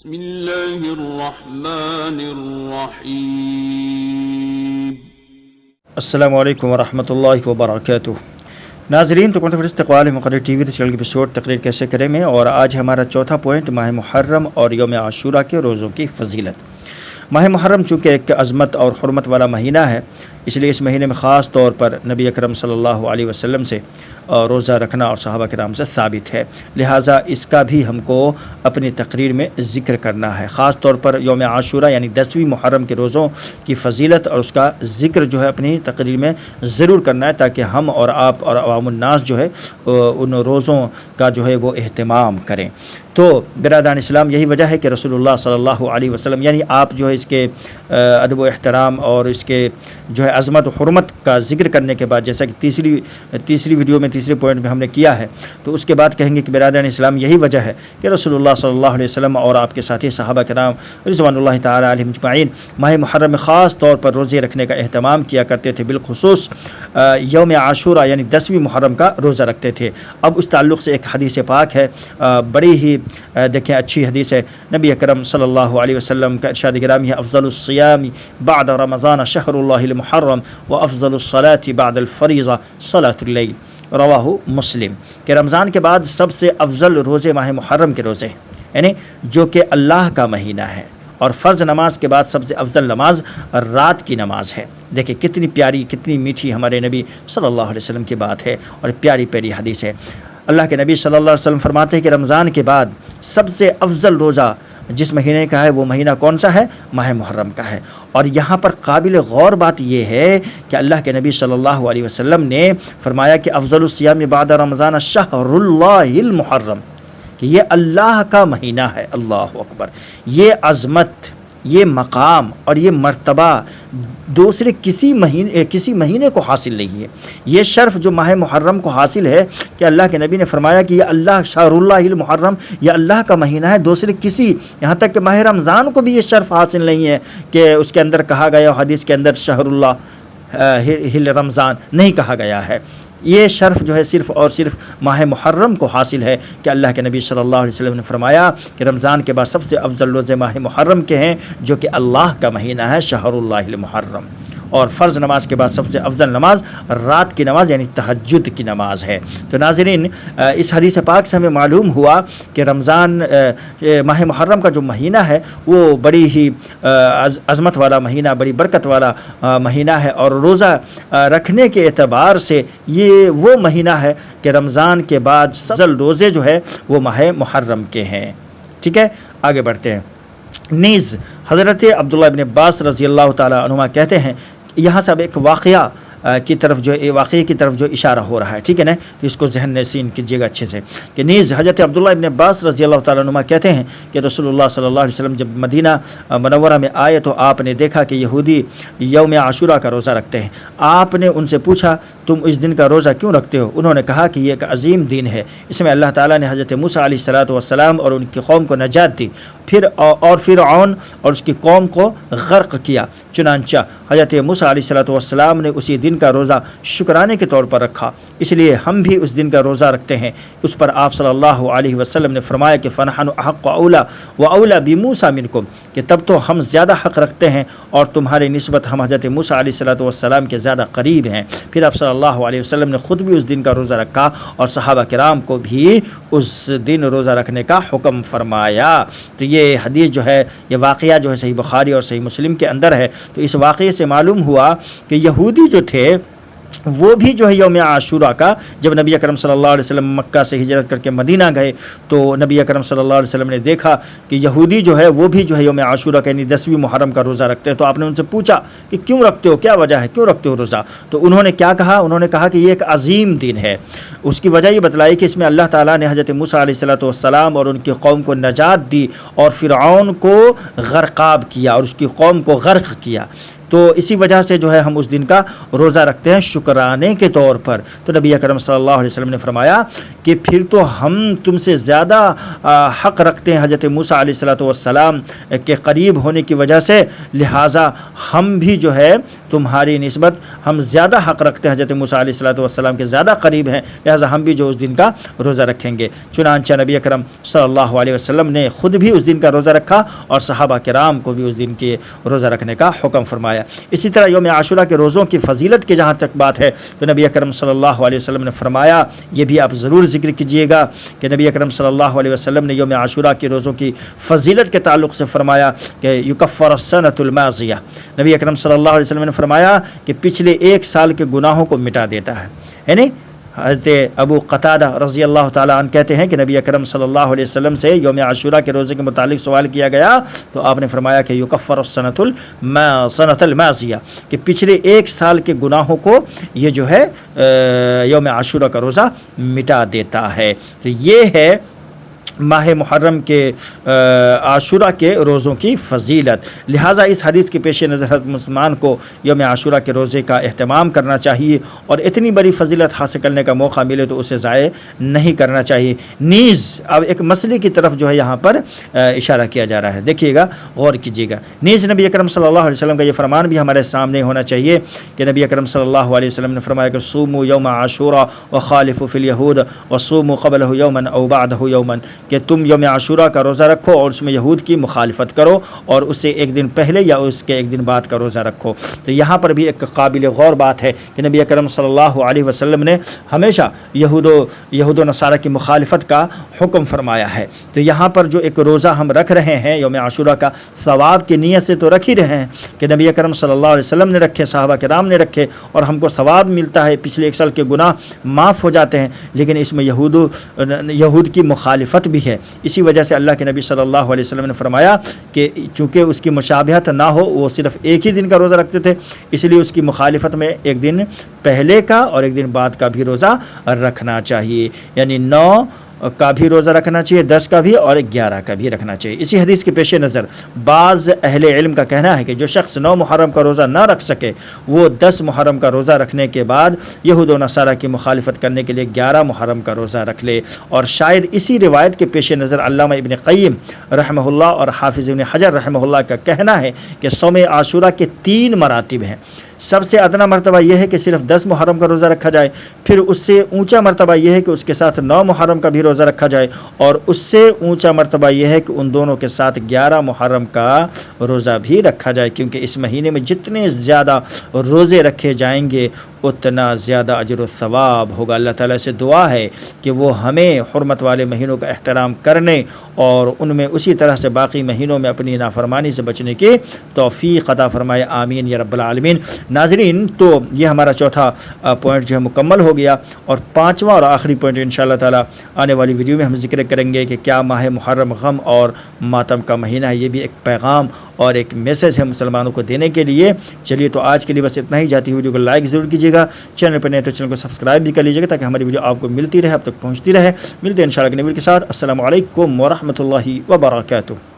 بسم اللہ الرحمن الرحیم۔ السلام علیکم ورحمۃ اللہ وبرکاتہ۔ ناظرین، تو کنٹرول استقبال مقرر ٹی وی چینل کی ایپیسوڈ تقریر کیسے کریں میں، اور آج ہمارا چوتھا پوائنٹ ماہ محرم اور یوم عاشورہ کے روزوں کی فضیلت۔ ماہ محرم چونکہ ایک عظمت اور حرمت والا مہینہ ہے، اس لیے اس مہینے میں خاص طور پر نبی اکرم صلی اللہ علیہ وسلم سے روزہ رکھنا اور صحابہ کرام سے ثابت ہے، لہٰذا اس کا بھی ہم کو اپنی تقریر میں ذکر کرنا ہے۔ خاص طور پر یوم عاشورہ یعنی 10ویں محرم کے روزوں کی فضیلت اور اس کا ذکر جو ہے اپنی تقریر میں ضرور کرنا ہے، تاکہ ہم اور آپ اور عوام الناس جو ہے ان روزوں کا جو ہے وہ اہتمام کریں۔ تو برادران اسلام، یہی وجہ ہے کہ رسول اللہ صلی اللہ علیہ وسلم یعنی آپ جو ہے اس کے ادب و احترام اور اس کے جو ہے عظمت و حرمت کا ذکر کرنے کے بعد، جیسا کہ تیسری ویڈیو میں تیسرے پوائنٹ میں ہم نے کیا ہے، تو اس کے بعد کہیں گے کہ برادران اسلام یہی وجہ ہے کہ رسول اللہ صلی اللہ علیہ وسلم اور آپ کے ساتھی صحابہ کرام رضوان اللہ تعالی علیہم اجمعین ماہ محرم میں خاص طور پر روزے رکھنے کا اہتمام کیا کرتے تھے، بالخصوص یوم عاشورہ یعنی 10ویں محرم کا روزہ رکھتے تھے۔ اب اس تعلق سے ایک حدیث پاک ہے، بڑی ہی دیکھیں اچھی حدیث ہے۔ نبی اکرم صلی اللہ علیہ وسلم کا ارشاد گرامی ہے، افضل الصیام بعد رمضان شہر اللہ المحرم وافضل الصلاة بعد الفریضہ صلاۃ اللیل، رواہ مسلم، کہ رمضان کے بعد سب سے افضل روزے ماہ محرم کے روزے یعنی جو کہ اللہ کا مہینہ ہے، اور فرض نماز کے بعد سب سے افضل نماز رات کی نماز ہے۔ دیکھیں کتنی پیاری، کتنی میٹھی ہمارے نبی صلی اللہ علیہ وسلم کی بات ہے، اور پیاری پیاری حدیث ہے۔ اللہ کے نبی صلی اللہ علیہ وسلم فرماتے ہیں کہ رمضان کے بعد سب سے افضل روزہ جس مہینے کا ہے وہ مہینہ کون سا ہے؟ ماہ محرم کا ہے۔ اور یہاں پر قابل غور بات یہ ہے کہ اللہ کے نبی صلی اللہ علیہ وسلم نے فرمایا کہ افضل الصیام بعد رمضان شہر اللہ المحرم، کہ یہ اللہ کا مہینہ ہے۔ اللہ اکبر! یہ عظمت، یہ مقام اور یہ مرتبہ دوسرے کسی مہینے کو حاصل نہیں ہے۔ یہ شرف جو ماہ محرم کو حاصل ہے کہ اللہ کے نبی نے فرمایا کہ یہ اللہ شہر اللہ المحرم، یہ اللہ کا مہینہ ہے، دوسرے کسی، یہاں تک کہ ماہ رمضان کو بھی یہ شرف حاصل نہیں ہے کہ اس کے اندر کہا گیا حدیث کے اندر شہر اللہ ہل رمضان نہیں کہا گیا ہے۔ یہ شرف جو ہے صرف اور صرف ماہ محرم کو حاصل ہے کہ اللہ کے نبی صلی اللہ علیہ وسلم نے فرمایا کہ رمضان کے بعد سب سے افضل روزے ماہ محرم کے ہیں، جو کہ اللہ کا مہینہ ہے شہر اللہ المحرم، اور فرض نماز کے بعد سب سے افضل نماز رات کی نماز یعنی تہجد کی نماز ہے۔ تو ناظرین، اس حدیث پاک سے ہمیں معلوم ہوا کہ رمضان ماہ محرم کا جو مہینہ ہے وہ بڑی ہی عظمت والا مہینہ، بڑی برکت والا مہینہ ہے، اور روزہ رکھنے کے اعتبار سے یہ وہ مہینہ ہے کہ رمضان کے بعد افضل روزے جو ہے وہ ماہ محرم کے ہیں۔ ٹھیک ہے، آگے بڑھتے ہیں۔ نیز حضرت عبداللہ ابن عباس رضی اللہ تعالیٰ عنہما کہتے ہیں، یہاں سے اب ایک واقعے کی طرف جو اشارہ ہو رہا ہے، ٹھیک ہے نا، تو اس کو ذہن نشین کیجیے گا اچھے سے، کہ نیز حضرت عبداللہ ابن عباس رضی اللہ تعالیٰ عنہما کہتے ہیں کہ رسول اللہ صلی اللہ علیہ وسلم جب مدینہ منورہ میں آئے تو آپ نے دیکھا کہ یہودی یوم عاشورہ کا روزہ رکھتے ہیں۔ آپ نے ان سے پوچھا، تم اس دن کا روزہ کیوں رکھتے ہو؟ انہوں نے کہا کہ یہ ایک عظیم دن ہے، اس میں اللہ تعالیٰ نے حضرت موسیٰ علیہ السلام اور ان کی قوم کو نجات دی، پھر فرعون اور اس کی قوم کو غرق کیا، چنانچہ حضرت موسیٰ علیہ السلام نے اسی دن کا روزہ شکرانے کے طور پر رکھا، اس لیے ہم بھی اس دن کا روزہ رکھتے ہیں۔ اس پر آپ صلی اللہ علیہ وسلم نے فرمایا کہ فنحن احق اولا و اولا بموسیٰ منکم، کہ تب تو ہم زیادہ حق رکھتے ہیں اور تمہاری نسبت ہم حضرت موسیٰ علیہ السلام کے زیادہ قریب ہیں۔ پھر آپ صلی اللہ علیہ وسلم نے خود بھی اس دن کا روزہ رکھا اور صحابہ کرام کو بھی اس دن روزہ رکھنے کا حکم فرمایا۔ تو یہ حدیث جو ہے، یہ واقعہ جو ہے صحیح بخاری اور صحیح مسلم کے اندر ہے۔ تو اس واقعے سے معلوم ہوا کہ یہودی جو تھے وہ بھی جو ہے یوم عاشورہ کا، جب نبی اکرم صلی اللہ علیہ وسلم مکہ سے ہجرت کر کے مدینہ گئے تو نبی اکرم صلی اللہ علیہ وسلم نے دیکھا کہ یہودی جو ہے وہ بھی جو ہے یوم عاشورہ کا یعنی 10ویں محرم کا روزہ رکھتے ہیں۔ تو آپ نے ان سے پوچھا کہ کیوں رکھتے ہو، کیا وجہ ہے، کیوں رکھتے ہو روزہ؟ تو انہوں نے کیا کہا؟ انہوں نے کہا کہ یہ ایک عظیم دن ہے۔ اس کی وجہ یہ بتلائی کہ اس میں اللہ تعالیٰ نے حضرت موسیٰ علیہ السلام اور ان کی قوم کو نجات دی، اور فرعون کو غرقاب کیا اور اس کی قوم کو غرق کیا۔ تو اسی وجہ سے جو ہے ہم اس دن کا روزہ رکھتے ہیں شکرانے کے طور پر. تو نبی اکرم صلی اللہ علیہ وسلم نے فرمایا کہ پھر تو ہم تم سے زیادہ حق رکھتے ہیں حضرت موسیٰ علیہ السلام کے قریب ہونے کی وجہ سے، لہٰذا ہم بھی جو ہے تمہاری نسبت ہم زیادہ حق رکھتے ہیں، حضرت موسیٰ علیہ السلام کے زیادہ قریب ہیں، لہٰذا ہم بھی جو اس دن کا روزہ رکھیں گے. چنانچہ نبی اکرم صلی اللہ علیہ وسلم نے خود بھی اس دن کا روزہ رکھا اور صحابہ کرام کو بھی اس دن کے روزہ رکھنے کا حکم فرمایا. اسی طرح یوم عاشورہ کے روزوں کی فضیلت کی جہاں تک بات ہے تو نبی اکرم صلی اللہ علیہ وسلم نے فرمایا، یہ بھی آپ ضرور ذکر کیجئے گا کہ نبی اکرم صلی اللہ علیہ وسلم نے یوم عاشورہ کے روزوں کی فضیلت کے تعلق سے فرمایا کہ یکفر السنۃ الماضیہ. نبی اکرم صلی اللہ علیہ وسلم نے فرمایا کہ پچھلے ایک سال کے گناہوں کو مٹا دیتا ہے. یعنی حضرت ابو قتادہ رضی اللہ تعالیٰ عنہ کہتے ہیں کہ نبی اکرم صلی اللہ علیہ وسلم سے یوم عاشورہ کے روزے کے متعلق سوال کیا گیا تو آپ نے فرمایا کہ یکفر السنۃ الماضیہ، کہ پچھلے ایک سال کے گناہوں کو یہ جو ہے یوم عاشورہ کا روزہ مٹا دیتا ہے. تو یہ ہے ماہ محرم کے عاشورہ کے روزوں کی فضیلت. لہٰذا اس حدیث کے پیش نظر حضرت مسلمان کو یوم عاشورہ کے روزے کا اہتمام کرنا چاہیے اور اتنی بڑی فضیلت حاصل کرنے کا موقع ملے تو اسے ضائع نہیں کرنا چاہیے. نیز اب ایک مسئلے کی طرف جو ہے یہاں پر اشارہ کیا جا رہا ہے، دیکھیے گا، غور کیجیے گا. نیز نبی اکرم صلی اللہ علیہ وسلم کا یہ فرمان بھی ہمارے سامنے ہونا چاہیے کہ نبی اکرم صلی اللہ علیہ وسلم نے فرمایا کہ صوموا یوم عاشورہ وخالفوا فی الیہود وصوموا قبلہ یوما او بعدہ یوما، کہ تم یوم عاشورہ کا روزہ رکھو اور اس میں یہود کی مخالفت کرو اور اس سے ایک دن پہلے یا اس کے ایک دن بعد کا روزہ رکھو. تو یہاں پر بھی ایک قابل غور بات ہے کہ نبی اکرم صلی اللہ علیہ وسلم نے ہمیشہ یہود و نصارہ کی مخالفت کا حکم فرمایا ہے. تو یہاں پر جو ایک روزہ ہم رکھ رہے ہیں یوم عاشورہ کا، ثواب کی نیت سے تو رکھ ہی رہے ہیں کہ نبی اکرم صلی اللہ علیہ وسلم نے رکھے، صحابہ کرام نے رکھے اور ہم کو ثواب ملتا ہے، پچھلے ایک سال کے گناہ معاف ہو جاتے ہیں، لیکن اس میں یہود کی مخالفت بھی ہے. اسی وجہ سے اللہ کے نبی صلی اللہ علیہ وسلم نے فرمایا کہ چونکہ اس کی مشابہت نہ ہو، وہ صرف ایک ہی دن کا روزہ رکھتے تھے، اس لیے اس کی مخالفت میں ایک دن پہلے کا اور ایک دن بعد کا بھی روزہ رکھنا چاہیے. یعنی 9 کا بھی روزہ رکھنا چاہیے، 10 کا بھی اور 11 کا بھی رکھنا چاہیے. اسی حدیث کے پیش نظر بعض اہل علم کا کہنا ہے کہ جو شخص 9 محرم کا روزہ نہ رکھ سکے وہ 10 محرم کا روزہ رکھنے کے بعد یہود و نصارہ کی مخالفت کرنے کے لیے 11 محرم کا روزہ رکھ لے. اور شاید اسی روایت کے پیش نظر علامہ ابن قیم رحمہ اللہ اور حافظ ابن حجر رحمہ اللہ کا کہنا ہے کہ صوم عاشورہ کے 3 مراتب ہیں. سب سے ادنا مرتبہ یہ ہے کہ صرف 10 محرم کا روزہ رکھا جائے، پھر اس سے اونچا مرتبہ یہ ہے کہ اس کے ساتھ 9 محرم کا بھی روزہ رکھا جائے، اور اس سے اونچا مرتبہ یہ ہے کہ ان دونوں کے ساتھ 11 محرم کا روزہ بھی رکھا جائے، کیونکہ اس مہینے میں جتنے زیادہ روزے رکھے جائیں گے اتنا زیادہ اجر و ثواب ہوگا. اللہ تعالیٰ سے دعا ہے کہ وہ ہمیں حرمت والے مہینوں کا احترام کرنے اور ان میں اسی طرح سے باقی مہینوں میں اپنی نافرمانی سے بچنے کی توفیق عطا فرمائے. آمین یا رب العالمین. ناظرین، تو یہ ہمارا چوتھا پوائنٹ جو ہے مکمل ہو گیا، اور 5واں اور آخری پوائنٹ انشاءاللہ تعالیٰ آنے والی ویڈیو میں ہم ذکر کریں گے کہ کیا ماہ محرم غم اور ماتم کا مہینہ ہے. یہ بھی ایک پیغام اور ایک میسج ہے مسلمانوں کو دینے کے لیے. چلیے تو آج کے لیے بس اتنا ہی. جاتی ویڈیو کو لائک ضرور کیجیے گا، چینل پر نہیں تو چینل کو سبسکرائب بھی کر لیجیے گا تاکہ ہماری ویڈیو آپ کو ملتی رہے، اب تک پہنچتی رہے. ملتے ہیں انشاءاللہ اگلی ویڈیو کے ساتھ. السلام علیکم ورحمۃ اللہ وبرکاتہ.